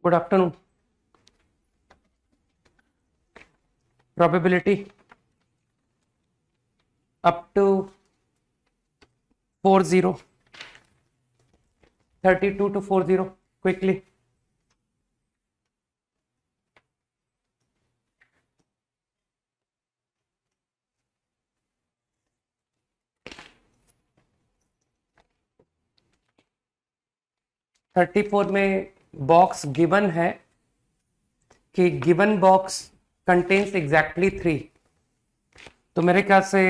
Good afternoon. probability up to 40, 32 to 40 quickly. Thirty four में box given है कि given box contains exactly 3। तो मेरे ख्याल से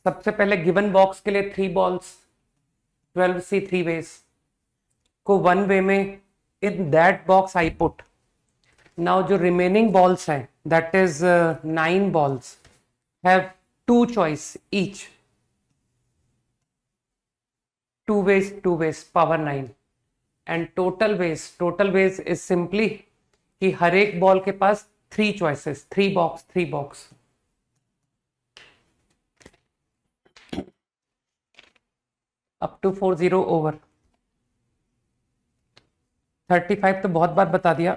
सबसे पहले गिवन बॉक्स के लिए 3 बॉल्स 12C 3 वेज को 1 वे में in that box I put. Now जो रिमेनिंग बॉल्स हैं that is 9 balls have 2 choice each, 2 ways power 9 and total ways is simply कि हर एक बॉल के पास 3 choices, 3 box up to 40 over. 35 तो बहुत बार बता दिया,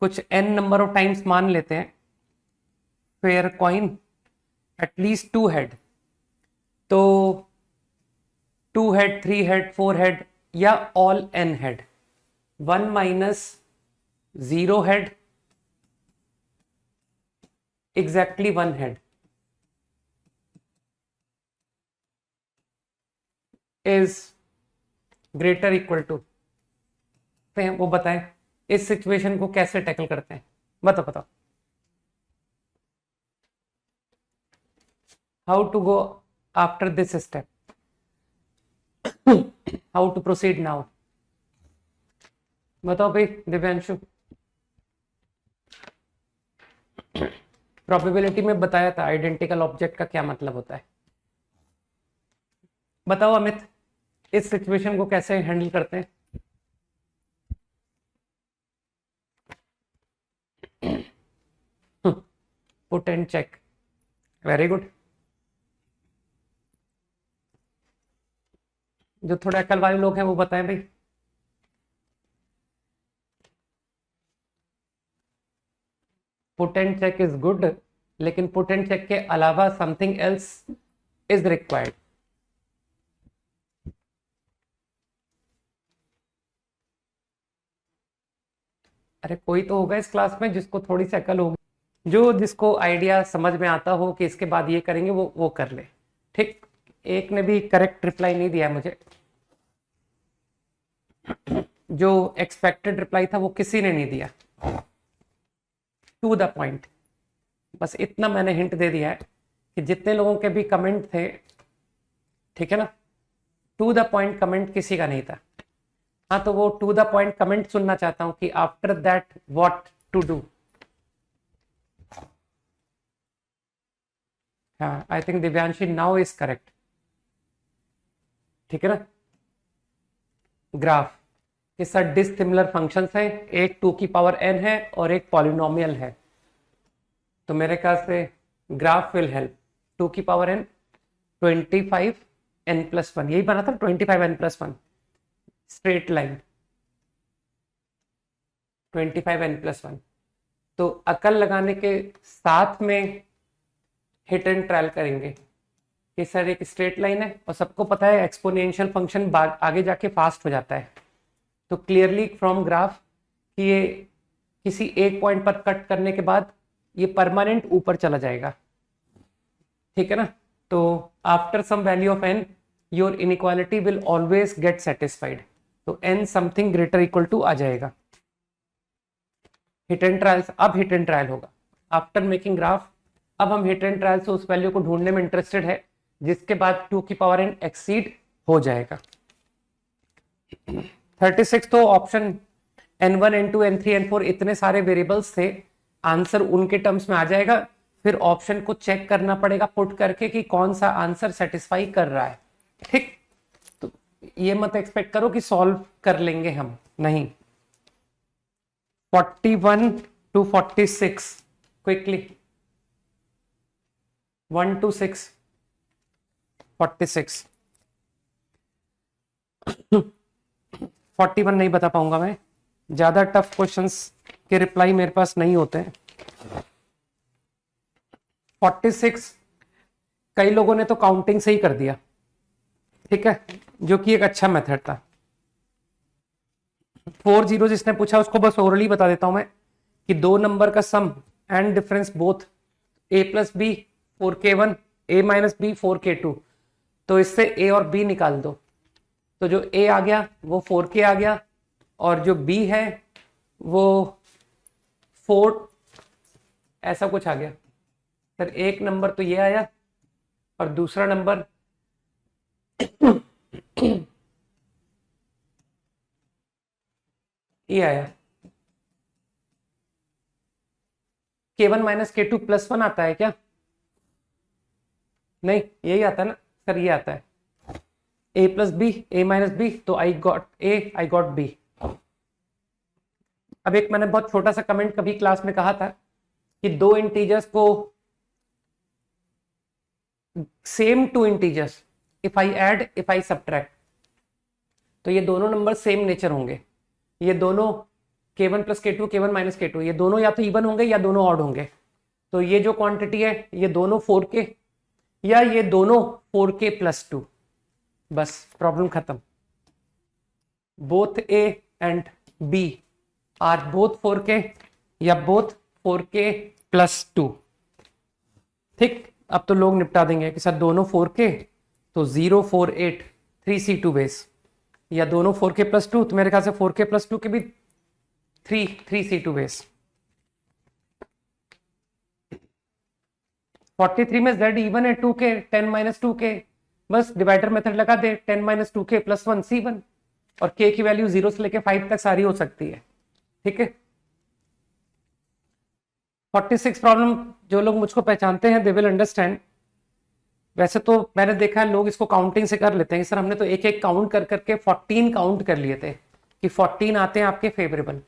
कुछ n नंबर ऑफ टाइम्स मान लेते हैं। फेयर कॉइन एटलीस्ट 2 हेड, तो 2 हेड, 3 हेड, 4 हेड या all n head. 1 minus 0 head exactly 1 head is greater equal to. वो बताएं इस सिचुएशन को कैसे टैकल करते हैं, बताओ how to go after this step, how to proceed now. बताओ भाई दिव्यांशु। प्रोबेबिलिटी में बताया था आइडेंटिकल ऑब्जेक्ट का क्या मतलब होता है। बताओ अमित, इस सिचुएशन को कैसे हैंडल करते हैं। Put and check, very good. जो थोड़े अकल वाले लोग हैं वो बताएं भाई। Put and check is good, लेकिन पुट एंड चेक के अलावा समथिंग एल्स इज रिक्वायर्ड। अरे कोई तो होगा इस क्लास में जिसको थोड़ी सी अकल होगी, जो जिसको आइडिया समझ में आता हो कि इसके बाद ये करेंगे वो कर ले। ठीक, एक ने भी करेक्ट रिप्लाई नहीं दिया मुझे। जो एक्सपेक्टेड रिप्लाई था वो किसी ने नहीं दिया। टू द पॉइंट, बस इतना मैंने हिंट दे दिया है कि जितने लोगों के भी कमेंट थे, ठीक है ना, टू द पॉइंट कमेंट किसी का नहीं था। हाँ, तो वो टू द पॉइंट कमेंट सुनना चाहता हूं कि after that what to do. हाँ, I think Divyanshi now is correct. ठीक है ना। ग्राफ ये सब डिसिमिलर फंक्शंस हैं, एक 2 की पावर n है और एक पॉलिनोमियल है। तो मेरे ख्याल से ग्राफ विल हेल्प। 2 की पावर n 25n+1, यही बना था 25n+1 स्ट्रेट लाइन 25n+1। तो अकल लगाने के साथ में हिट एंड ट्रायल करेंगे कि सर एक स्ट्रेट लाइन है और सबको पता है एक्सपोनेंशियल फंक्शन आगे जाके फास्ट हो जाता है। तो क्लियरली फ्रॉम ग्राफ कि ये किसी एक पॉइंट पर कट करने के बाद ये परमानेंट ऊपर चला जाएगा। ठीक है ना। तो after some value of n your inequality will always get satisfied. तो n something greater equal to आ जाएगा। हिट एंड ट्रायल, अब हिट एंड ट्रायल होगा आफ्टर मेकिंग ग्राफ। अब हम हिट एंड ट्रायल से उस वैल्यू को ढूंढने में इंटरेस्टेड है जिसके बाद 2 की पावर n एक्सीड हो जाएगा। 36 तो option n1 n2 n3 n4 इतने सारे वेरिएबल्स थे, आंसर उनके टर्म्स में आ जाएगा। फिर ऑप्शन को चेक करना पड़ेगा पुट करके कि कौन सा आंसर सेटिस्फाई कर रहा है। ठीक, तो ये मत एक्सपेक्ट करो कि सॉल्व कर लेंगे हम, नहीं। 41 to 46 क्विकली, 1 to 6 46। 41 नहीं बता पाऊंगा मैं, ज्यादा टफ क्वेश्चंस के रिप्लाई मेरे पास नहीं होते हैं। 46 कई लोगों ने तो काउंटिंग से ही कर दिया, ठीक है, जो कि एक अच्छा मेथड था। 40 जिसने पूछा उसको बस ओरली बता देता हूं मैं कि दो नंबर का sum and difference both a plus B 4k1 a minus B 4k2, तो इससे a और b निकाल दो, तो जो a आ गया वो 4k आ गया और जो b है वो 4 ऐसा कुछ आ गया। सर एक नंबर तो ये आया और दूसरा नंबर ये आया, k1 माइनस k2 प्लस 1 आता है क्या? नहीं, यही आता है ना सर, ये आता है a plus B a minus B, तो I got a I got b। अब एक मैंने बहुत छोटा सा कमेंट कभी क्लास में कहा था कि दो इंटीजर्स को same two integers if I add if I subtract, तो ये दोनों नंबर सेम नेचर होंगे, ये दोनों k1 plus k2 k1 minus k2 ये दोनों या तो इवन होंगे या दोनों ऑड होंगे। तो ये जो क्वांटिटी है ये दोनों 4k या ये दोनों 4k प्लस 2, बस प्रॉब्लम खत्म। Both a and b are both 4k या बोथ 4k प्लस 2। ठीक, अब तो लोग निपटा देंगे कि सर दोनों 4k तो 0 4 8 3c2 बेस, या दोनों 4k प्लस 2 तो मेरे ख्याल से 4k प्लस 2 के भी 3c2 बेस। 43 में z इवन है 2k 10 माइनस 2k, बस डिवाइडर मेथड लगा दे 10 माइनस 2k प्लस 1 c1, और k की वैल्यू 0 से लेके 5 तक सारी हो सकती है, ठीक है। 46 प्रॉब्लम जो लोग मुझको पहचानते हैं दे विल अंडरस्टैंड। वैसे तो मैंने देखा है लोग इसको काउंटिंग से कर लेते हैं, सर हमने तो एक एक काउंट कर करके 14 काउंट कर लिए थे कि 14 आते हैं आपके फेवरेबल,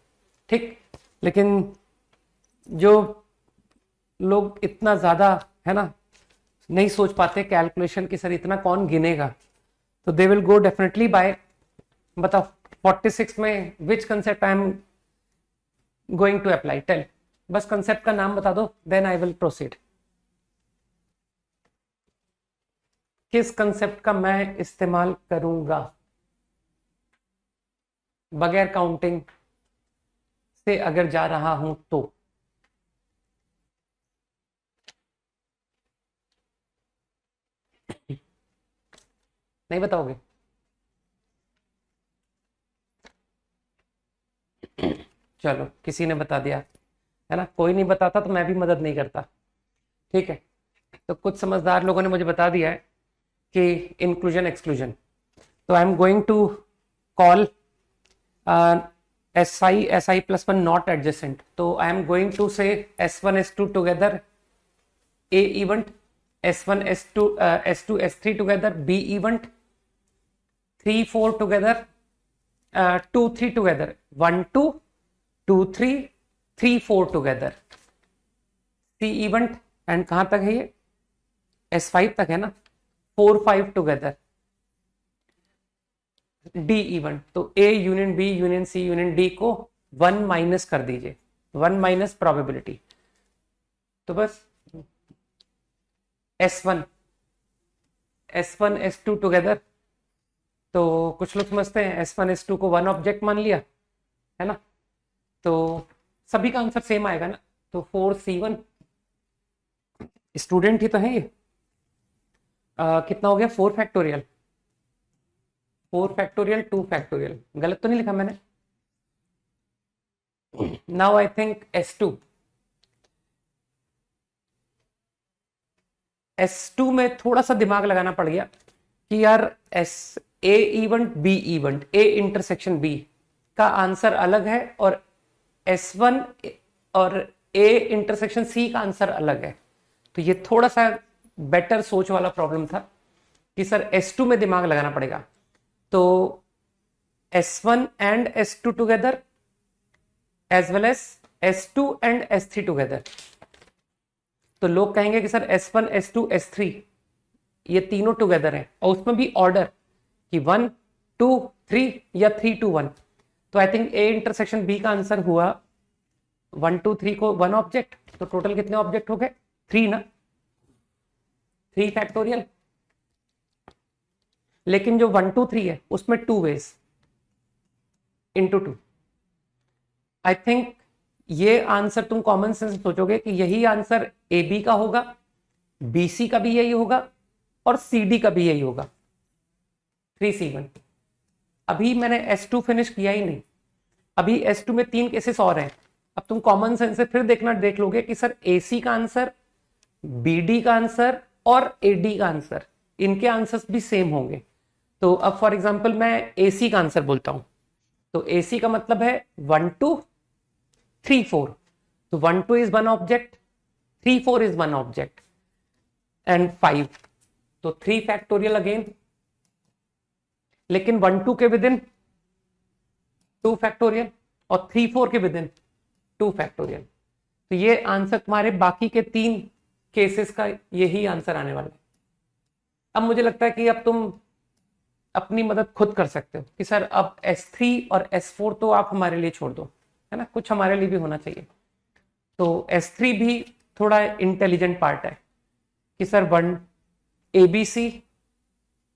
ठीक। लेकिन जो लोग इतना ज्यादा है ना नहीं सोच पाते कैलकुलेशन की सर इतना कौन गिनेगा, तो they will go definitely by, बताओ 46 में which concept I am going to apply, tell, बस कंसेप्ट का नाम बता दो देन आई विल प्रोसीड। किस कंसेप्ट का मैं इस्तेमाल करूंगा बगैर काउंटिंग से अगर जा रहा हूं तो? नहीं बताओगे? चलो किसी ने बता दिया है ना, कोई नहीं बताता तो मैं भी मदद नहीं करता, ठीक है। तो कुछ समझदार लोगों ने मुझे बता दिया है कि इंक्लूजन एक्सक्लूजन, तो I am going to call SI plus 1 not adjacent, तो आई एम गोइंग टू से S1 S2 together A event, S1 S2 S2 S3 together B event, 3 4 together 2 3 together 1 2 2 3 3 4 together C event, and कहां तक है ये S5 तक है ना, 4 5 together D event, तो A union B union C union D को 1 माइनस कर दीजिए, 1 माइनस प्रोबेबिलिटी, तो बस S1 S2 टुगेदर, तो कुछ लोग समझते हैं S1 S2 को वन ऑब्जेक्ट मान लिया है ना, तो सभी का आंसर सेम आएगा ना, तो 4C1, स्टूडेंट ही तो है ये, कितना हो गया 4 फैक्टोरियल 4 फैक्टोरियल 2 फैक्टोरियल, गलत तो नहीं लिखा मैंने? नाउ आई थिंक S2 में थोड़ा सा दिमाग लगाना पड़ गया कि यार A event B event A intersection B का आंसर अलग है और S1 और A इंटरसेक्शन C का आंसर अलग है, तो ये थोड़ा सा बेटर सोच वाला प्रॉब्लम था कि सर S2 में दिमाग लगाना पड़ेगा, तो S1 and S2 together as well as S2 and S3 together, तो लोग कहेंगे कि सर S1 S2 S3 ये तीनों टुगेदर हैं और उसमें भी ऑर्डर कि 1 2 3 या 3 to 1। तो I think A intersection B का आंसर हुआ 1 2 3 को 1 ऑब्जेक्ट, तो टोटल कितने ऑब्जेक्ट हो गए? 3 ना, 3 फैक्टोरियल। लेकिन जो 1 2 3 है उसमें 2 वेज इंटू 2। आई थिंक ये आंसर तुम कॉमन सेंस सोचोगे कि यही आंसर ए बी का होगा, बी सी का भी यही होगा और सी डी का भी यही होगा, 3C1। अभी मैंने S2 फिनिश किया ही नहीं, अभी S2 में 3 केसेस और हैं। अब तुम कॉमन सेंस से फिर देख लोगे कि सर AC का आंसर, BD का आंसर और AD का आंसर, इनके आंसर्स भी सेम होंगे। तो अब फॉर एग्जांपल मैं AC का आंसर बोलता हूं, तो AC का मतलब है 1 2 3 4। तो 1 2 is 1 object, 3 4 is 1 object and 5, तो 3 फैक्टोरियल अगेन। लेकिन 1 2 के विद इन 2 फैक्टोरियल और 3 4 के विद इन 2 फैक्टोरियल। तो ये आंसर तुम्हारे बाकी के 3 केसेस का यही आंसर आने वाला है। अब मुझे लगता है कि अब तुम अपनी मदद खुद कर सकते हो कि सर अब S3 और S4 तो आप हमारे लिए छोड़ दो, है ना, कुछ हमारे लिए भी होना चाहिए। तो S3 भी थोड़ा इंटेलिजेंट पार्ट है कि सर 1 ABC,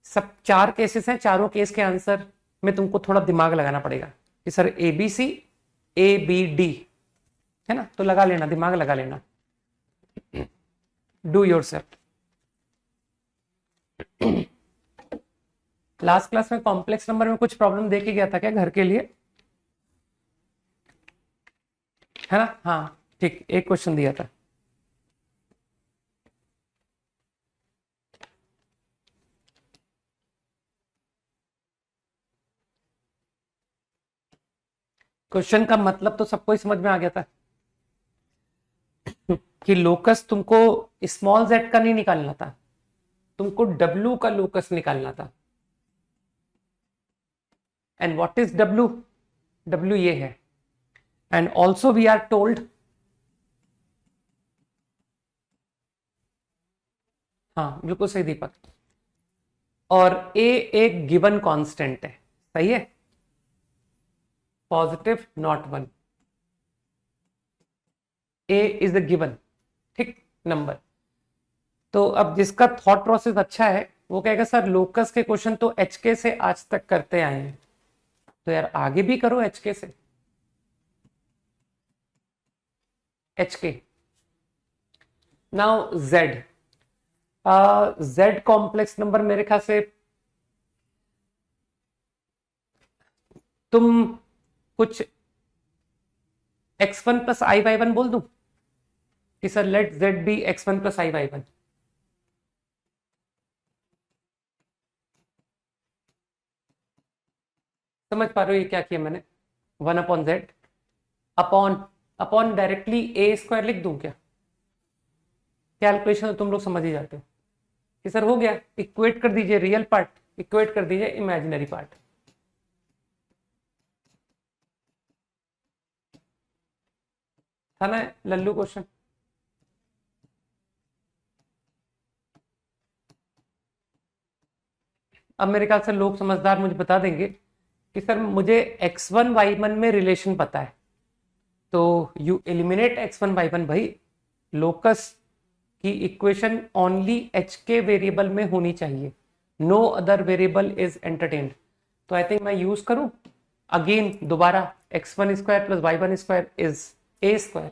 सब 4 केसेस हैं, चारों केस के आंसर में तुमको थोड़ा दिमाग लगाना पड़ेगा कि सर ABC ABD, है ना, तो लगा लेना, दिमाग लगा लेना, डू योरसेल्फ। लास्ट क्लास में कॉम्प्लेक्स नंबर में कुछ प्रॉब्लम दे के गया था क्या घर के लिए, है ना? हाँ ठीक, एक क्वेश्चन दिया था। क्वेश्चन का मतलब तो सबको ही समझ में आ गया था कि लोकस तुमको स्मॉल z का नहीं निकालना था, तुमको W का लोकस निकालना था। And what is W? W ये है। And also we are told, हाँ बिल्कुल सही दीपक, और A एक गिवन कांस्टेंट है, सही है, positive not 1। A is the given, ठीक, नंबर। तो अब जिसका थॉट प्रोसेस अच्छा है वो कहेगा सर लोकस के क्वेश्चन तो HK से आज तक करते आए हैं, तो यार आगे भी करो HK से। HK now Z, Z complex number मेरे ख्याल से तुम कुछ x1 plus I Y one बोल दूं कि sir let Z be x1 plus I Y one. समझ पा रहे हो ये क्या किया मैंने? 1/Z upon upon directly A square लिख दूं क्या? कैलकुलेशन तो तुम लोग समझ ही जाते हो कि सर हो गया, इक्वेट कर दीजिए रियल पार्ट, इक्वेट कर दीजिए इमेजिनरी पार्ट। था ना लल्लू क्वेश्चन? अब मेरे ख्याल से लोग समझदार मुझे बता देंगे कि सर मुझे x1 y1 में रिलेशन पता है, तो यू एलिमिनेट x1 y1 भाई, लोकस की equation only H K variable में होनी चाहिए, no other variable is entertained. तो आई थिंक मैं यूज करूं अगेन दोबारा, x1 square plus y1 square is a square.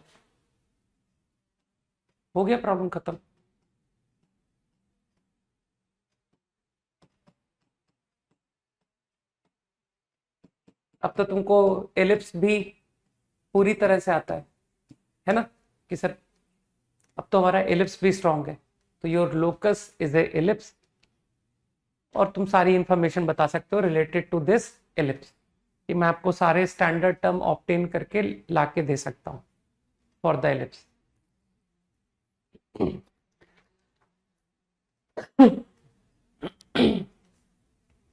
हो गया प्रॉब्लम खत्म। अब तो तुमको एलिप्स भी पूरी तरह से आता है ना, कि सर अब तो हमारा एलिप्स भी स्ट्रांग है, तो your locus is a ellipse, और तुम सारी इंफॉर्मेशन बता सकते हो रिलेटेड टू दिस एलिप्स, कि मैं आपको सारे स्टैंडर्ड टर्म ऑब्टेन करके ला के दे सकता हूं for the ellipse.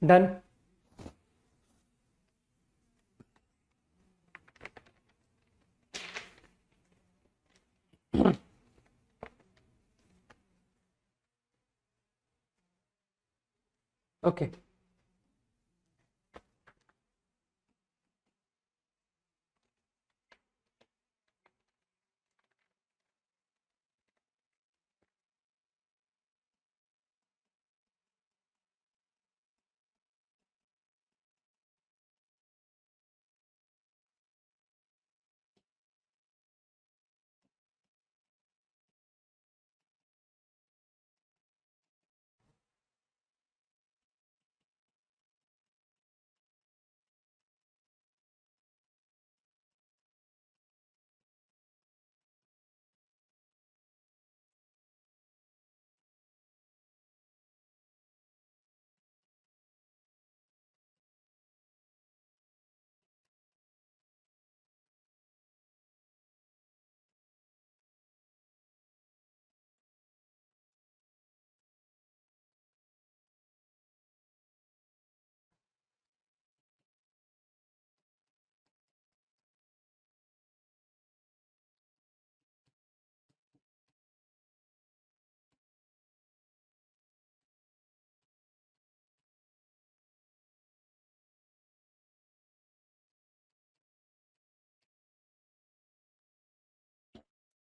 Done. Okay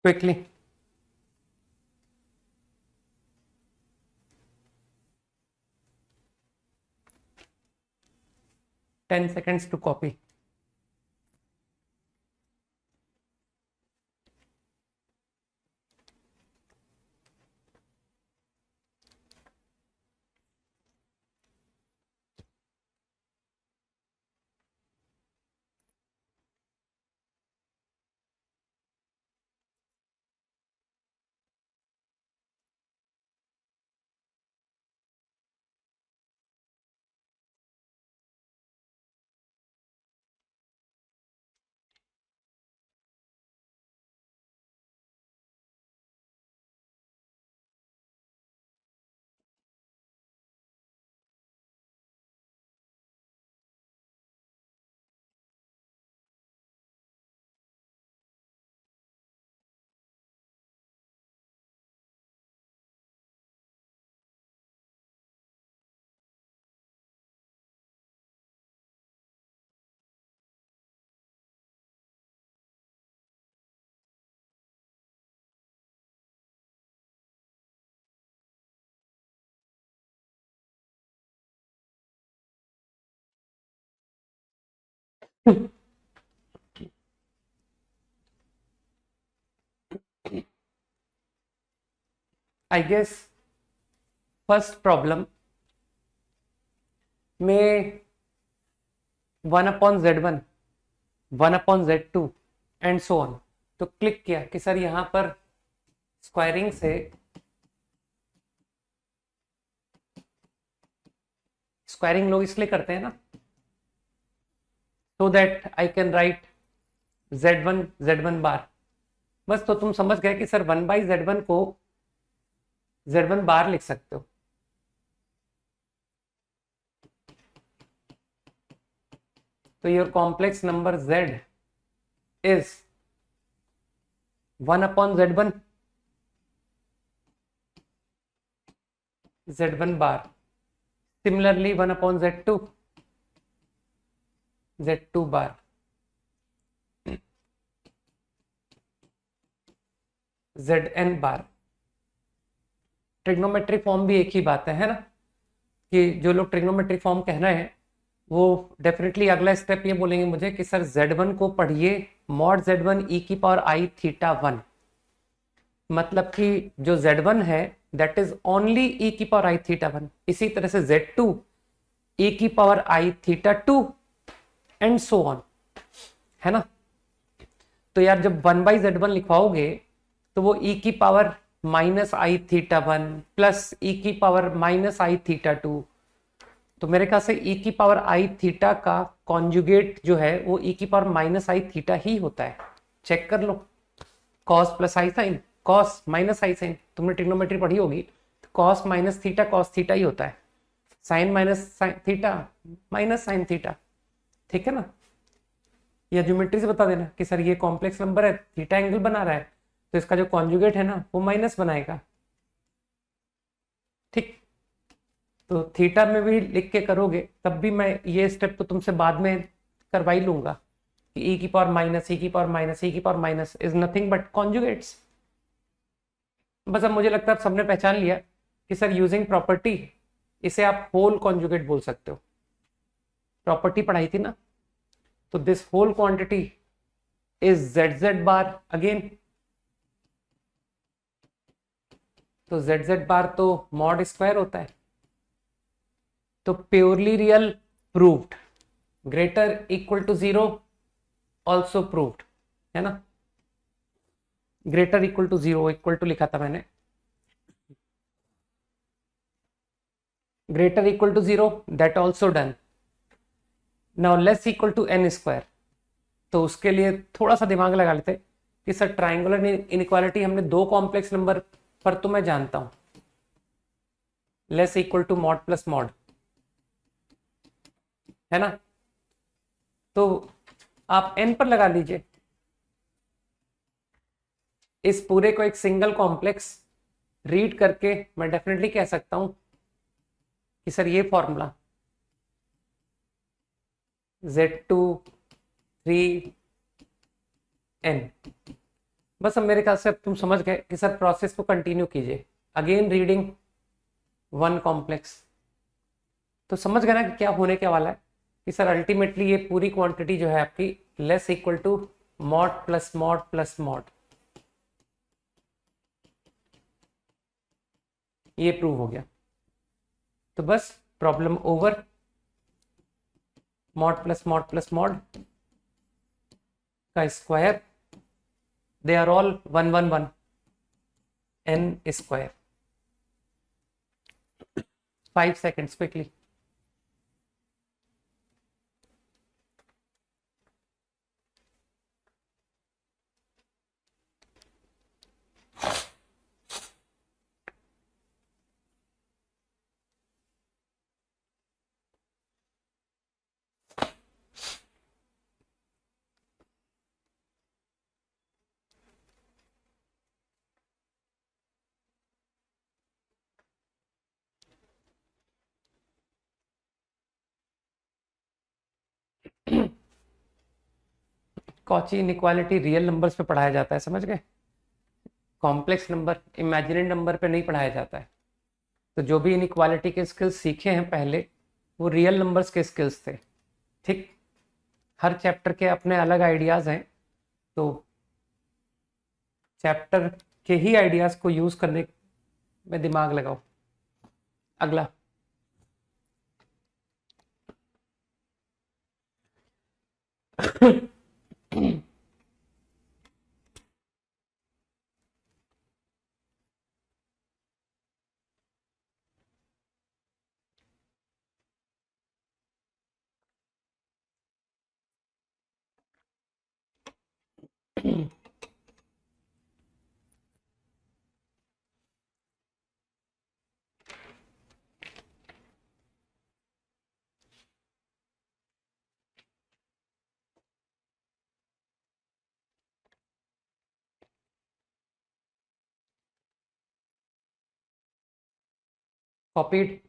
quickly. 10 seconds to copy. I guess first problem में 1/z1, 1/z2 and so on. तो क्लिक किया कि सर यहां पर स्क्वायरिंग से स्क्वायरिंग लोग इसलिए करते हैं ना, so that I can write z1 बार। बस तो तुम समझ गए कि सर 1/z1 को z1 बार लिख सकते हो। तो your complex number z is 1/z1 z1 bar. Similarly 1/z2 z2 bar. zn bar. Trigonometric form भी एक ही बात है ना, कि जो लोग ट्रिग्नोमेट्रिक फॉर्म कह रहे हैं वो डेफिनेटली अगला स्टेप ये बोलेंगे मुझे कि सर z1 को पढ़िए मॉड z1 e⁻i⁻1। मतलब कि जो z1 है दैट इज ओनली e⁻i⁻1। इसी तरह से z2 e⁻i⁻2 and so on, है ना। तो यार जब 1/z1 लिखवाओगे तो वो e⁻i⁻1 प्लस e⁻i⁻2। तो मेरे ख्याल से e⁻i⁻ का कॉन्जुगेट जो है वो e⁻i⁻ ही होता है। चेक कर लो, cos plus I sine, cos minus I sine, तुमने ट्रिग्नोमेट्री पढ़ी होगी। Cos minus theta cos theta ही होता है, sine minus theta minus sine theta, ठीक है ना। या ज्योमेट्री से बता देना कि सर ये कॉम्प्लेक्स नंबर है, थीटा एंगल बना रहा है, तो इसका जो कॉन्जुगेट है ना वो माइनस बनाएगा, ठीक। तो थीटा में भी लिख के करोगे तब भी मैं ये स्टेप तो तुमसे बाद में करवा ही लूंगा कि e⁻ is nothing but conjugates. बस अब मुझे लगता है सबने पहचान लिया कि सर यूजिंग प्रॉपर्टी इसे आप होल कॉन्जुगेट बोल सकते हो। प्रॉपर्टी पढ़ाई थी ना, तो this whole quantity is zz bar again. तो zz बार तो मॉड स्क्वायर होता है, तो purely real proved, greater equal to 0 also proved, है ना। Greater equal to 0 equal to लिखा था मैंने, greater equal to 0 that also done. Now less equal to n square, तो उसके लिए थोड़ा सा दिमाग लगा लेते कि सर ट्राइंगुलर इनइक्वालिटी हमने दो कॉम्प्लेक्स नंबर पर तो मैं जानता हूं, less equal to mod plus mod, है ना। तो आप n पर लगा लीजिए, इस पूरे को एक सिंगल कॉम्प्लेक्स रीड करके मैं डेफिनेटली कह सकता हूं कि सर ये फॉर्मूला Z2 3n बस अब मेरे ख्याल से अब तुम समझ गए कि सर प्रोसेस को कंटिन्यू कीजिए। Again reading one complex. तो समझ गए ना कि क्या होने क्या वाला है, कि सर अल्टीमेटली ये पूरी क्वांटिटी जो है आपकी less equal to mod plus mod plus mod, ये प्रूव हो गया। तो बस problem over. Mod plus mod का square, they are all 1 1 1 n square. 5 seconds quickly. Cauchy inequality real numbers पे पढ़ाया जाता है, समझ गए? कॉम्प्लेक्स नंबर, इमेजिनरी नंबर पे नहीं पढ़ाया जाता है। तो जो भी इनइक्वालिटी के स्किल्स सीखे हैं पहले, वो रियल नंबर्स के स्किल्स थे। ठीक, हर चैप्टर के अपने अलग आइडियाज हैं, तो चैप्टर के ही आइडियाज को यूज करने में दिमाग लगाओ। अगला कॉपीड।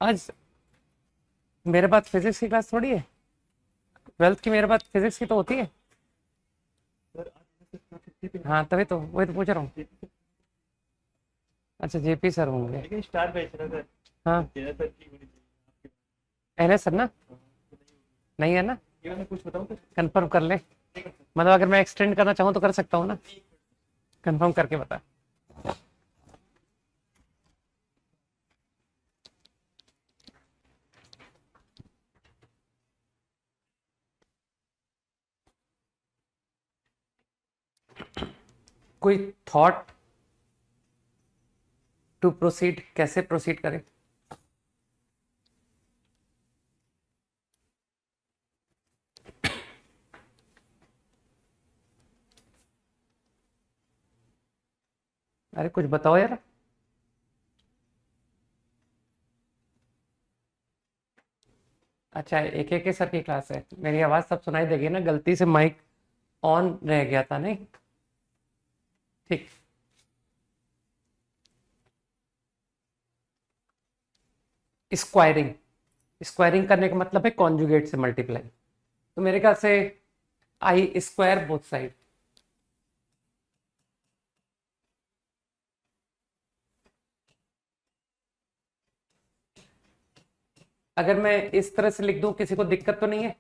आज मेरे पास फिजिक्स की क्लास थोड़ी है, 12th की मेरे पास फिजिक्स की तो होती है। हाँ तभी तो, वही तो पूछ रहा हूँ। अच्छा जेपी सर होंगे। लेकिन स्टार बैच ना सर, हाँ तेरा सर की होनी चाहिए। एनएस सर ना। नहीं है ना? ये मैं कुछ बताऊं? कंफर्म कर ले, मतलब अगर मैं एक्सटेंड करना चाहूँ तो कर सकता हूँ ना? कंफर्म करके बता। कोई थॉट टू प्रोसीड, कैसे प्रोसीड करें? अरे कुछ बताओ यार। अच्छा, एक एक सर की क्लास है, मेरी आवाज सब सुनाई देगी ना? गलती से माइक ऑन रह गया था, नहीं? ठीक। स्क्वायरिंग, स्क्वायरिंग करने का मतलब है कॉन्जुगेट से मल्टीप्लाई। तो मेरे ख्याल से आई स्क्वायर बोथ साइड। अगर मैं इस तरह से लिख दूं, किसी को दिक्कत तो नहीं है?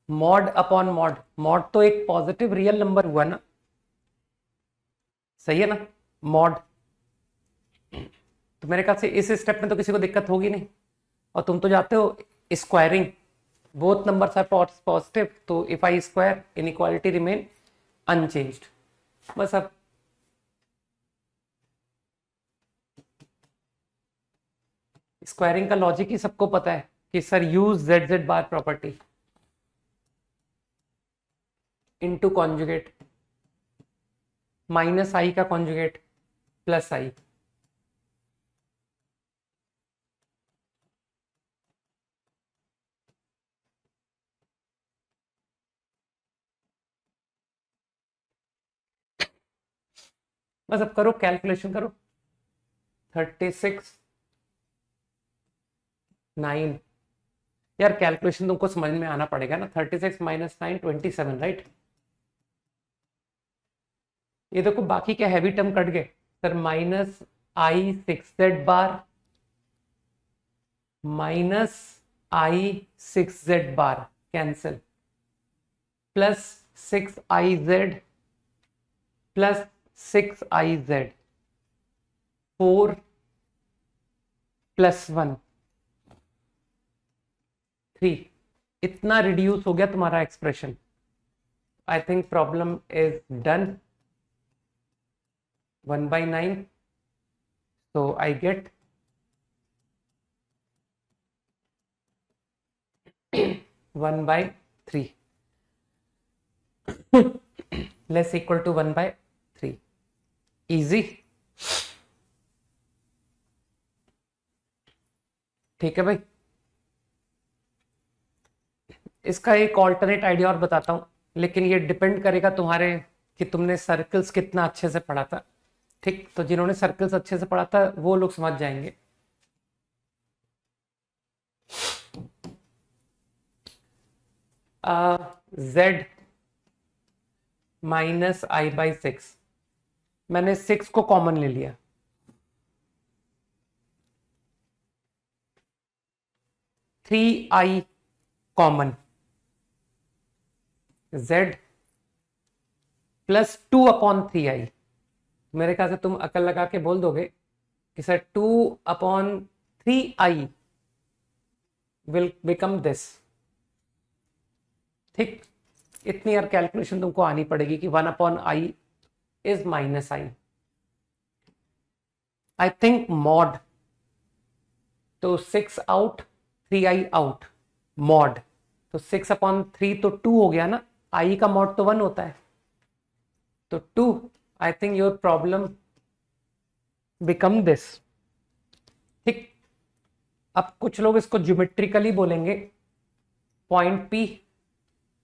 मॉड अपॉन मॉड, मॉड तो एक पॉजिटिव रियल नंबर हुआ ना? सही है ना? मॉड। तो मेरे ख्याल से इस स्टेप में तो किसी को दिक्कत होगी नहीं। और तुम तो जाते हो squaring, both numbers are positive, तो if I square inequality remain unchanged. बस अब स्क्वायरिंग का लॉजिक ही सबको पता है कि सर यूज जेड जेड बार प्रॉपर्टी इनटू कॉन्जुगेट, माइनस आई का कॉन्जुगेट प्लस आई। बस अब करो, कैलकुलेशन करो। 36 9, यार कैलकुलेशन तुमको समझ में आना पड़ेगा ना। 36 माइनस 9 27, राइट? ये देखो बाकी क्या हैवी टर्म कट गए सर। माइनस आई 6z बार माइनस आई 6z बार cancel, plus 6iz plus 6iz, 4 plus 1 3। इतना रिड्यूस हो गया तुम्हारा expression. I think problem is done. 1/9, so I get 1/3 less equal to 1/3। Easy. ठीक है भाई, इसका एक ऑल्टरनेट आइडिया और बताता हूं, लेकिन ये डिपेंड करेगा तुम्हारे कि तुमने सर्कल्स कितना अच्छे से पढ़ा था। ठीक, तो जिन्होंने सर्कल्स अच्छे से पढ़ा था वो लोग समझ जाएंगे। z माइनस i/6, मैंने 6 को कॉमन ले लिया। 3i common, z plus 2/3i। मेरे ख्याल से तुम अकल लगा के बोल दोगे कि sir 2/3i will become this. ठीक, इतनी यार कैलकुलेशन तुमको आनी पड़ेगी कि 1/i is minus I. I think mod, तो 6 आउट 3i आउट, मॉड तो 6/3 तो 2 हो गया ना? आई का मॉड तो 1 होता है, तो 2। I think your problem become this. ठीक, अब कुछ लोग इसको ज्योमेट्रिकली बोलेंगे। Point P,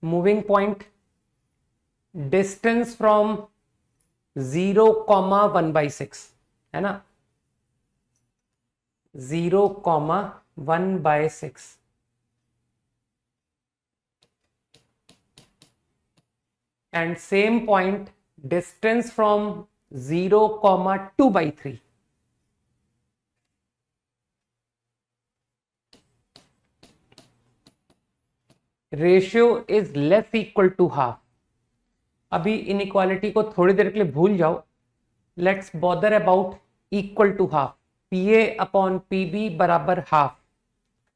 moving point, distance from 0,1/6 है ना? 0,1/6 and same point distance from 0,2/3। Ratio is less equal to half. अभी इनइक्वालिटी को थोड़ी देर के लिए भूल जाओ, let's bother about equal to half. PA upon PB बराबर हाफ।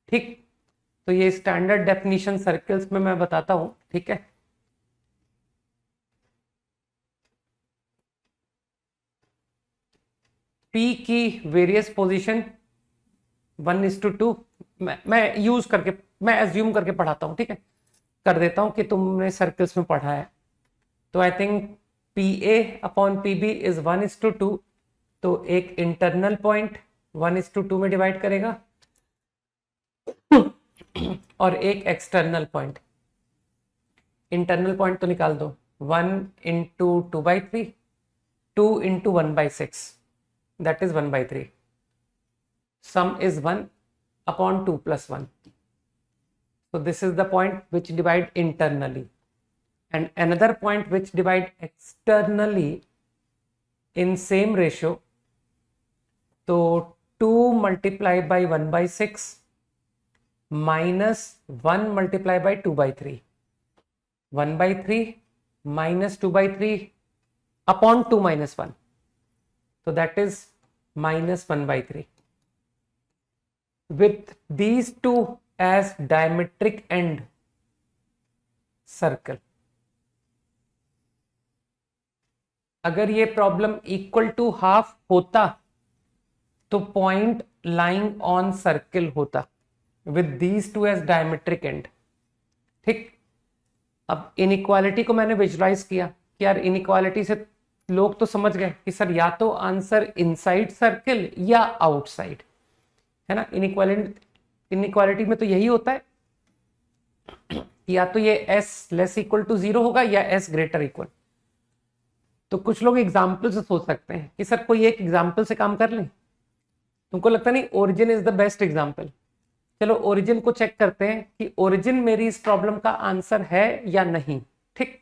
ठीक, तो ये स्टैंडर्ड डेफिनेशन सर्कल्स में मैं बताता हूं, ठीक है। पी की वेरियस पोजीशन 1:2, मैं यूज करके, मैं एज्यूम करके पढ़ाता हूं, ठीक है, कर देता हूं कि तुमने सर्कल्स में पढ़ा है। तो I think P A upon P B is 1:2, तो एक इंटरनल पॉइंट 1:2 में डिवाइड करेगा और एक एक्सटर्नल पॉइंट। इंटरनल पॉइंट तो निकाल दो, 1:2/3, 2:1/6, that is 1/3. Sum is 1 upon 2 plus 1. So this is the point which divide internally, and another point which divide externally in same ratio. So 2 multiplied by 1/6 minus 1 multiplied by 2/3. 1/3 minus 2/3 upon 2 minus 1. So that is minus 1/3. With these two as diametric end circle. अगर ये problem equal to half होता तो point lying on circle होता with these two as diametric end. ठीक, अब inequality को मैंने visualise किया कि यार इनइक्वालिटी से लोग तो समझ गए कि सर या तो आंसर इनसाइड सर्किल या आउटसाइड, है ना। इनइक्वालिटी में तो यही होता है, या तो ये s लेस इक्वल टू 0 होगा या s ग्रेटर इक्वल। तो कुछ लोग एग्जाम्पल से सोच सकते हैं कि सर कोई एक एग्जाम्पल से काम कर लें। तुमको लगता नहीं origin is the best example? चलो ओरिजिन को चेक करते हैं कि ओरिजिन मेरी इस प्रॉब्लम का आंसर है या नहीं। ठीक,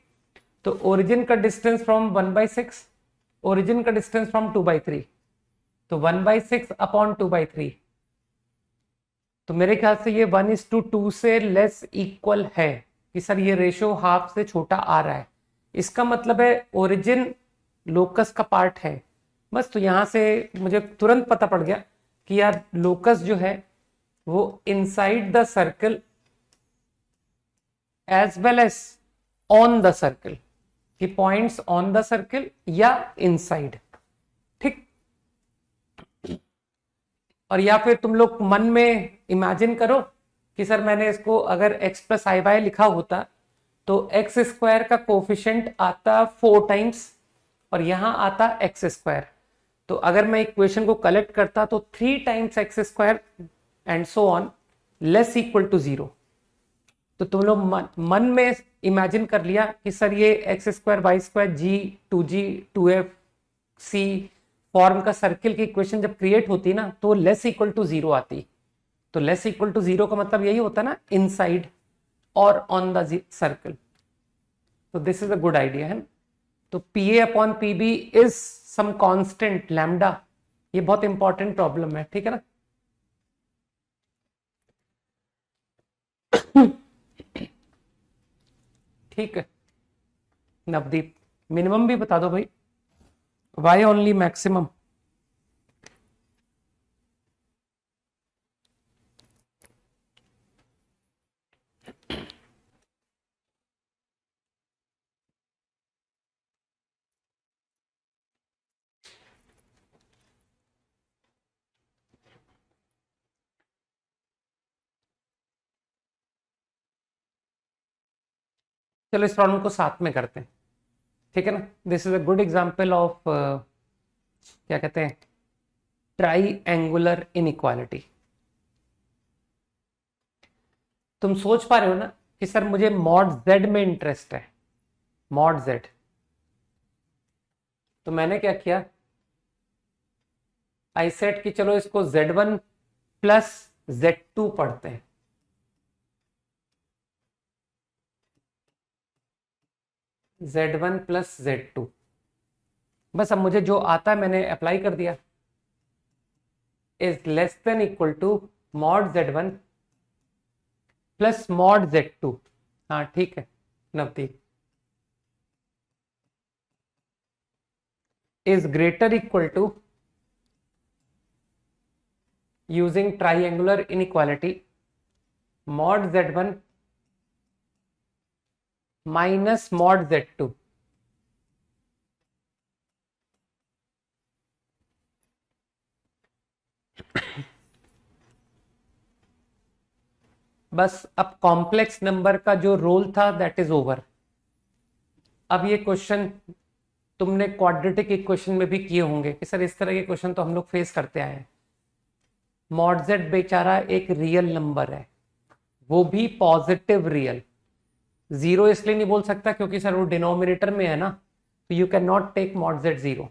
तो ओरिजिन का डिस्टेंस फ्रॉम 1/6, ओरिजिन का डिस्टेंस फ्रॉम 2/3, तो 1/6 अपॉन 2/3, तो मेरे ख्याल से ये 1:2 से लेस इक्वल है कि सर ये रेशियो हाफ से छोटा आ रहा है। इसका मतलब है ओरिजिन लोकस का पार्ट है बस। तो यहां से मुझे तुरंत पता पड़ गया कि यार लोकस जो है वो inside the circle as well as on the circle, कि पॉइंट्स ऑन द सर्कल या इनसाइड। ठीक, और या फिर तुम लोग मन में इमेजिन करो कि सर मैंने इसको अगर x प्लस आई वाई लिखा होता तो एक्स स्क्वायर का कोफिशिएंट आता 4 टाइम्स और यहां आता एक्स स्क्वायर। तो अगर मैं इक्वेशन को कलेक्ट करता तो 3 times X square and so on less equal to 0। तो तुम लोग मन में इमेजिन कर लिया कि सर ये एक्स स्क्वायर वाई स्क्वायर जी 2g 2f c फॉर्म का सर्किल की इक्वेशन जब क्रिएट होती ना तो लेस इक्वल टू 0 आती। तो लेस इक्वल टू 0 का मतलब यही होता ना, इनसाइड और ऑन द सर्कल। तो this is a good idea है। तो P upon P B is some constant lambda. ये बहुत इंपॉर्टेंट प्रॉब्लम है, ठीक है ना। ठीक है नवदीप, मिनिमम भी बता दो भाई, वाई ओनली मैक्सिमम? चलो इस प्रॉब्लम को साथ में करते हैं, ठीक है ना। This is a good example of क्या कहते हैं, ट्राइएंगुलर इनइक्वालिटी। तुम सोच पा रहे हो ना कि सर मुझे मॉड जेड में इंटरेस्ट है, मॉड जेड। तो मैंने क्या किया, आई सेट कि चलो इसको z1 प्लस z2 पढ़ते हैं। z1 प्लस z2, बस अब मुझे जो आता है मैंने अप्लाई कर दिया। Is less than equal to mod z1 plus mod z2। हाँ ठीक है Navdeep, is greater equal to using triangular inequality mod z1 minus mod z2। बस अब कॉम्प्लेक्स नंबर का जो रोल था दैट इज ओवर। अब ये क्वेश्चन तुमने क्वाड्रेटिक इक्वेशन में भी किए होंगे कि सर इस तरह के क्वेश्चन तो हम लोग फेस करते आए हैं। मॉड जेड बेचारा एक रियल नंबर है, वो भी पॉजिटिव रियल। जीरो इसलिए नहीं बोल सकता क्योंकि सर वो डिनोमिनेटर में है ना, तो you can not take mod Z zero.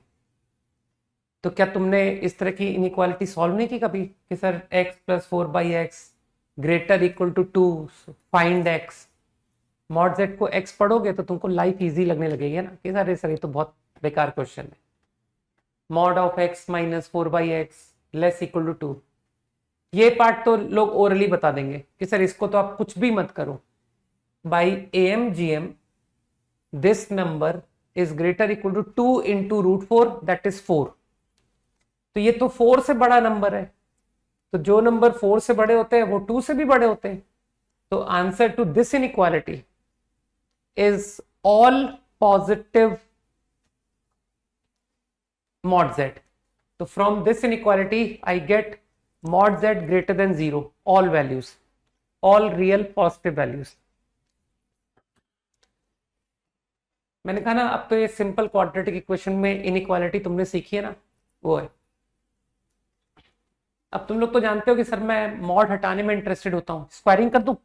तो क्या तुमने इस तरह की इनइक्वालिटी सॉल्व नहीं की कभी कि sir x plus 4/x greater equal to 2, find x। Mod Z को x पढ़ोगे तो तुमको लाइफ इजी लगने लगेगी ना कि सर ये तो बहुत बेकार क्वेश्चन है। Mod of x minus 4/x less equal to 2, ये पार्ट तो लोग ओरली बता देंगे कि सर इसको तो आप कुछ भी मत करो। By AMGM this number is greater equal to 2 into √4 that is 4। तो ये तो 4 से बड़ा नंबर है, तो जो नंबर 4 से बड़े होते हैं वो 2 से भी बड़े होते हैं। तो answer to this inequality is all positive mod z। तो from this inequality I get mod z greater than 0, all values, all real positive values। मैंने कहा ना अब तो ये सिंपल क्वाड्रेटिक इक्वेशन में इनइक्वालिटी तुमने सीखी है ना, वो है। अब तुम लोग तो जानते हो कि सर मैं मॉड हटाने में इंटरेस्टेड होता हूं, स्क्वायरिंग कर दूं।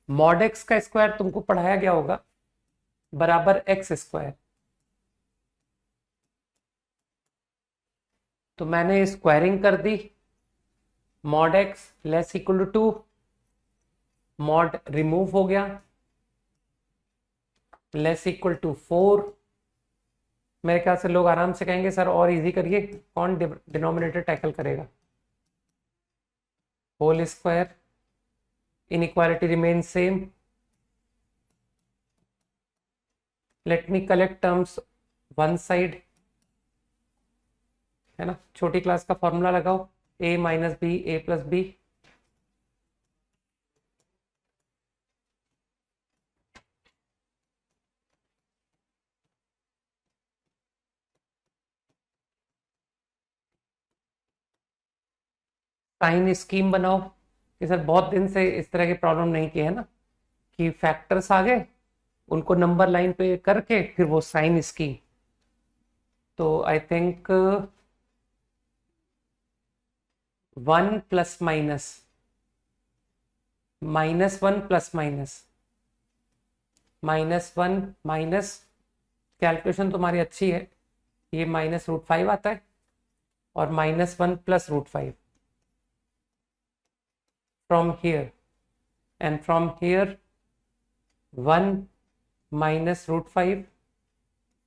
मॉड एक्स का स्क्वायर तुमको पढ़ाया गया होगा बराबर एक्स स्क्वायर। तो मैंने स्क्वायरिंग कर दी, mod X less equal to 2, mod remove हो गया, लेस इक्वल टू 4। मेरे ख्याल से लोग आराम से कहेंगे सर और इजी करिए, कौन डिनोमिनेटर टैकल करेगा। Whole square, inequality remain same. Let me collect terms one side, है ना। छोटी क्लास का फॉर्मूला लगाओ, a minus B A plus B. Sign scheme बनाओ कि सर बहुत दिन से इस तरह की प्रॉब्लम नहीं की है ना, कि फैक्टर्स आ गए उनको नंबर लाइन पे करके फिर वो साइन स्कीम। तो I think 1 plus minus, -1 plus minus, -1 minus, calculation तुम्हारी अच्छी है, ये -√5 आता है, और -1 plus √5 from here, and from here 1 minus √5,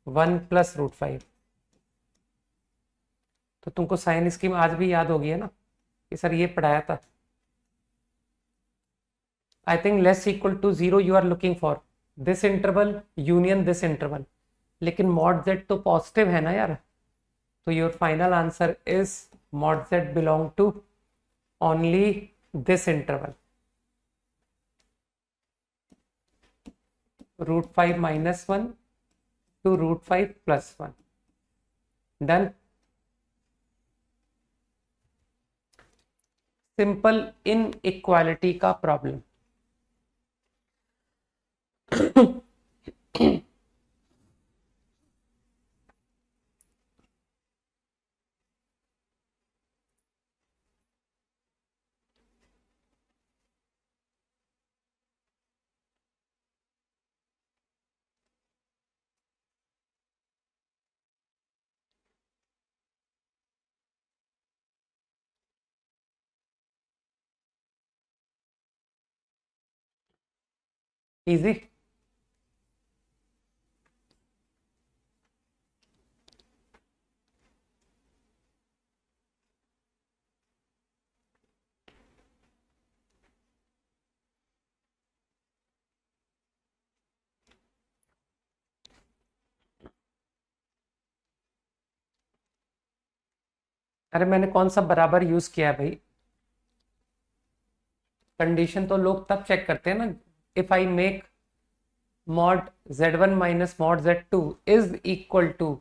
1 plus √5। तो तुमको साइन स्कीम आज भी याद होगी है ना कि सर ये पढ़ाया था। I think less equal to 0 you are looking for this interval union this interval, लेकिन मॉड जेड तो पॉजिटिव है ना यार। तो your final answer is mod Z belong to only this interval, √5 -1 to √5 + 1। Done. Simple inequality का problem. Easy. अरे मैंने कौन सा बराबर यूज किया है भाई? कंडीशन तो लोग तब चेक करते हैं ना, if I make mod z1 minus mod z2 is equal to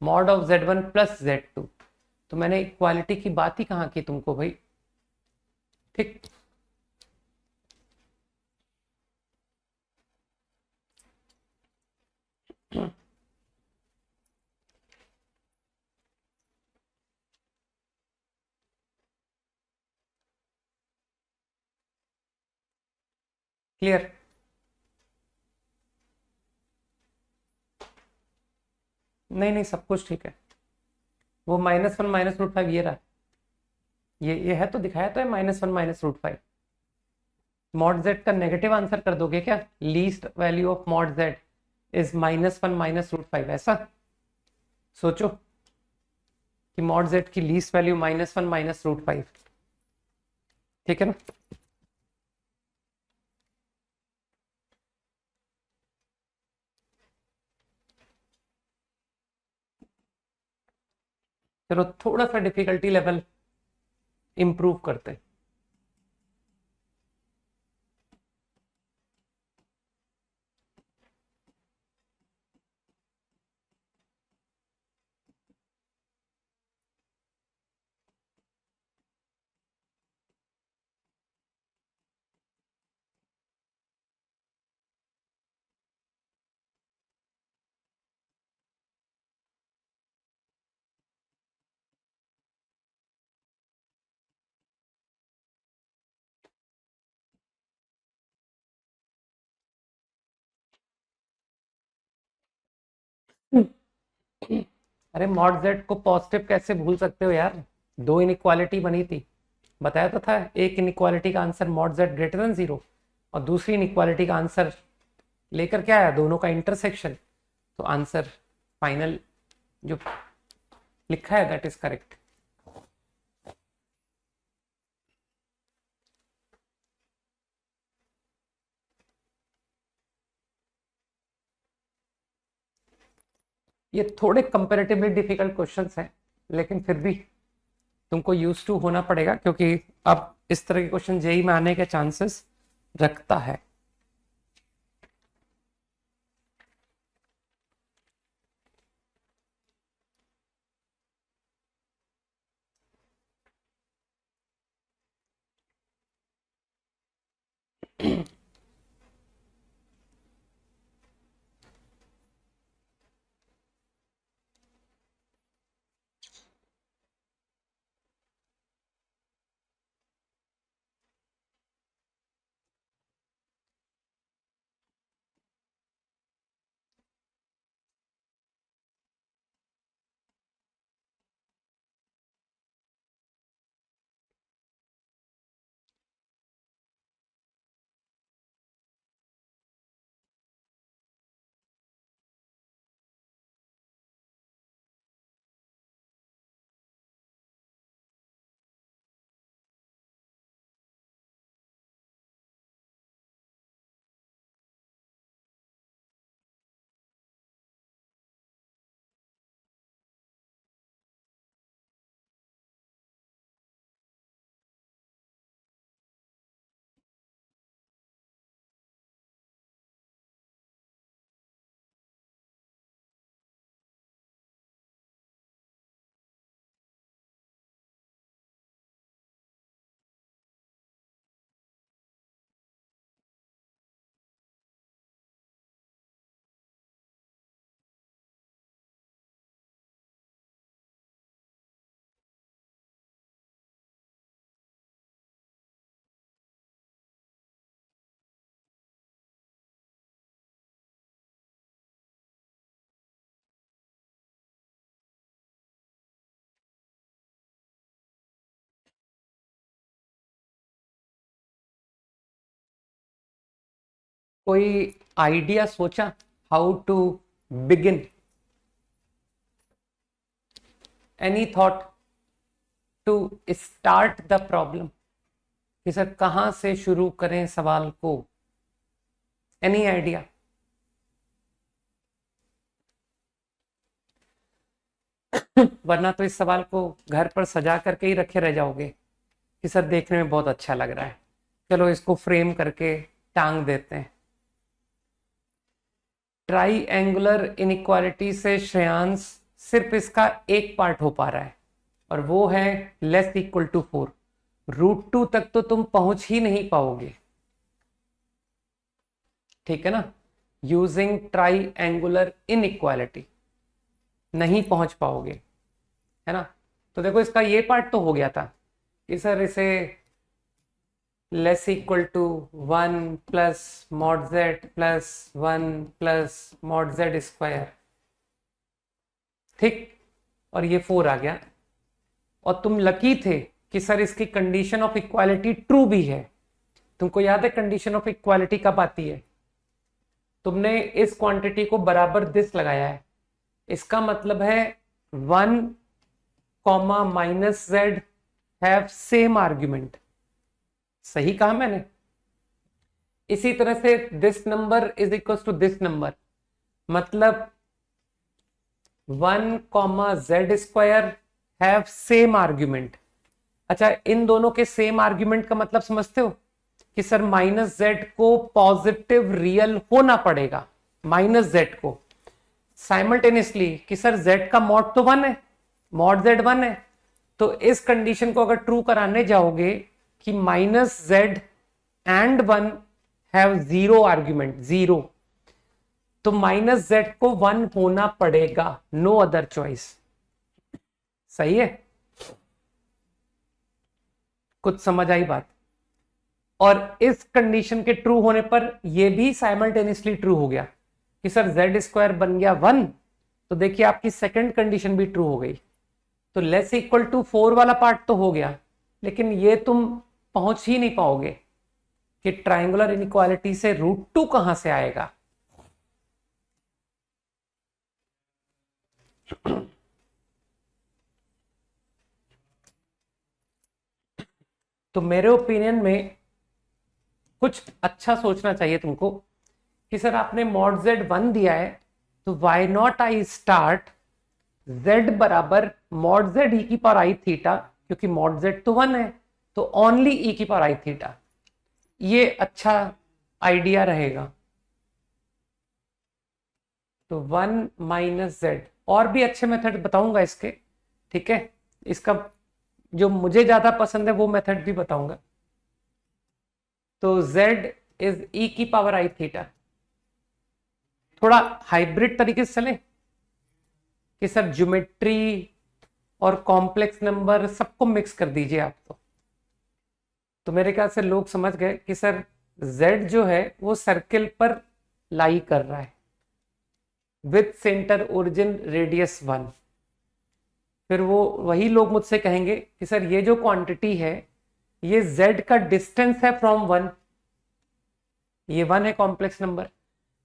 mod of z1 plus z2। तो मैंने इक्वालिटी की बात ही कहाँ की तुमको भाई? ठीक। क्लियर? नहीं नहीं, सब कुछ ठीक है। वो -1 -√5 ये रहा। ये है तो दिखाया तो है, -1 -√5। मॉड जेड का नेगेटिव आंसर कर दोगे क्या? Least value of mod Z is -1 -√5, ऐसा सोचो कि मॉड जेड की लीस्ट वैल्यू -1 -√5। ठीक है ना? चलो थोड़ा सा डिफिकल्टी लेवल इंप्रूव करते हैं। अरे मॉड जेड को पॉजिटिव कैसे भूल सकते हो यार? दो इनइक्वालिटी बनी थी, बताया तो था। एक इनइक्वालिटी का answer mod Z greater than 0, और दूसरी इनइक्वालिटी का आंसर लेकर क्या आया, दोनों का इंटरसेक्शन। तो आंसर फाइनल जो लिखा है दैट इज करेक्ट। ये थोड़े कंपेरेटिवली डिफिकल्ट क्वेश्चंस हैं, लेकिन फिर भी तुमको यूज टू होना पड़ेगा, क्योंकि अब इस तरह के क्वेश्चन जेई में आने के चांसेस रखता है। कोई आइडिया सोचा how to begin? Any thought to start the problem, कि सर कहां से शुरू करें सवाल को? Any idea? वरना तो इस सवाल को घर पर सजा करके ही रखे रह जाओगे कि सर देखने में बहुत अच्छा लग रहा है, चलो इसको फ्रेम करके टांग देते हैं। ट्राइएंगुलर इनइक्वालिटी से श्रेयांश सिर्फ इसका एक पार्ट हो पा रहा है और वो है लेस इक्वल टू 4। √2 तक तो तुम पहुंच ही नहीं पाओगे, ठीक है ना, यूजिंग ट्राइएंगुलर इनइक्वालिटी नहीं पहुंच पाओगे, है ना। तो देखो इसका ये पार्ट तो हो गया था कि सर इसे less equal to 1 plus mod z plus 1 plus mod z square, ठीक, और ये 4 आ गया। और तुम लकी थे कि सर इसकी कंडीशन ऑफ इक्वालिटी ट्रू भी है। तुमको याद है कंडीशन ऑफ इक्वालिटी कब आती है? तुमने इस क्वांटिटी को बराबर दिस लगाया है, इसका मतलब है 1 comma minus z have same argument. सही कहा मैंने? इसी तरह से this number is equal to this number, मतलब 1 comma z square have same argument. अच्छा, इन दोनों के सेम आर्ग्यूमेंट का मतलब समझते हो कि सर माइनस z को पॉजिटिव रियल होना पड़ेगा, माइनस z को साइमल्टेनियसली कि सर z का मॉड तो 1 है, मॉड z 1 है। तो इस कंडीशन को अगर ट्रू कराने जाओगे कि minus z and 1 have zero argument, zero, तो माइनस z को 1 होना पड़ेगा, नो अदर चॉइस। सही है? कुछ समझ आई बात? और इस कंडीशन के ट्रू होने पर यह भी साइमल्टेनियसली ट्रू हो गया कि सर z स्क्वायर बन गया 1, तो देखिए आपकी सेकंड कंडीशन भी ट्रू हो गई। तो लेस इक्वल टू 4 वाला पार्ट तो हो गया, लेकिन ये तुम पहुंच ही नहीं पाओगे कि ट्रायंगुलर इनइक्वालिटी से √2 कहां से आएगा। तो मेरे ओपिनियन में कुछ अच्छा सोचना चाहिए तुमको कि सर आपने मॉड z 1 दिया है, तो why not I start z बराबर मॉड z e की पावर आई थीटा, क्योंकि मॉड z तो 1 है, तो ओनली e की पावर आई थीटा। ये अच्छा आइडिया रहेगा। तो 1 माइनस z, और भी अच्छे मेथड बताऊंगा इसके, ठीक है, इसका जो मुझे ज्यादा पसंद है वो मेथड भी बताऊंगा। तो z इज e की पावर आई थीटा। थोड़ा हाइब्रिड तरीके से चले कि सर ज्योमेट्री और कॉम्प्लेक्स नंबर सबको मिक्स कर दीजिए आप। तो मेरे ख्याल से लोग समझ गए कि सर z जो है वो सर्किल पर लाई कर रहा है विथ सेंटर ओरिजिन रेडियस 1। फिर वो वही लोग मुझसे कहेंगे कि सर ये जो क्वांटिटी है ये z का डिस्टेंस है फ्रॉम 1, ये 1 है complex number,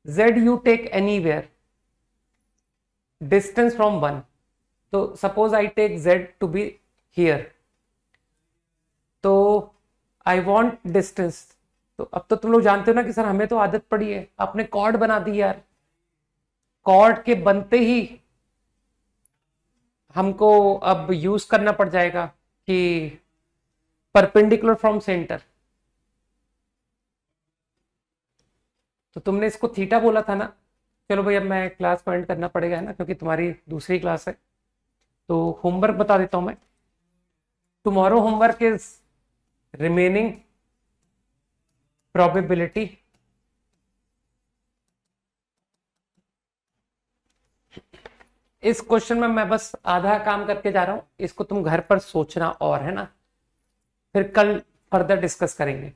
z you take anywhere, distance from 1। तो suppose I take z to be here, तो आई वॉन्ट डिस्टेंस। तो अब तो तुम लोग जानते हो ना कि सर हमें तो आदत पड़ी है, आपने कॉर्ड बना दी यार, कॉर्ड के बनते ही हमको अब यूज करना पड़ जाएगा कि परपेंडिकुलर फ्रॉम सेंटर। तो तुमने इसको थीटा बोला था ना, चलो भाई अब मैं क्लास को एंड करना पड़ेगा, है ना, क्योंकि तुम्हारी दूसरी क्लास है। तो होमवर्क बता देता हूं मैं। Tomorrow homework is remaining probability, इस क्वेश्चन में मैं बस आधा काम करके जा रहा हूं, इसको तुम घर पर सोचना और, है ना, फिर कल फर्दर डिस्कस करेंगे।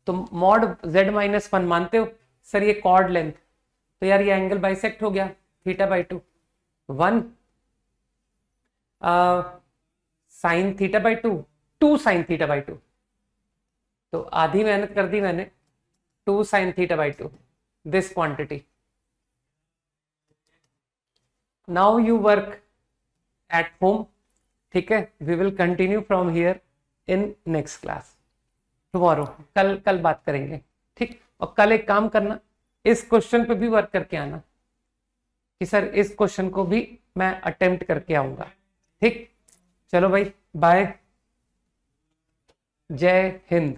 तो मॉड z माइनस 1 मानते हो सर ये कॉर्ड लेंथ, तो यार ये एंगल बाइसेक्ट हो गया θ/2, 1 साइन θ/2, 2 साइन θ/2, तो आधी मेहनत कर दी मैंने, 2 sine θ/2 this quantity. Now you work at home, ठीक है, we will continue from here in next class tomorrow, कल बात करेंगे, ठीक। और कल एक काम करना, इस क्वेश्चन पे भी वर्क करके आना कि सर इस क्वेश्चन को भी मैं अटेम्प्ट करके आऊंगा, ठीक, चलो भाई, बाय, जय हिंद।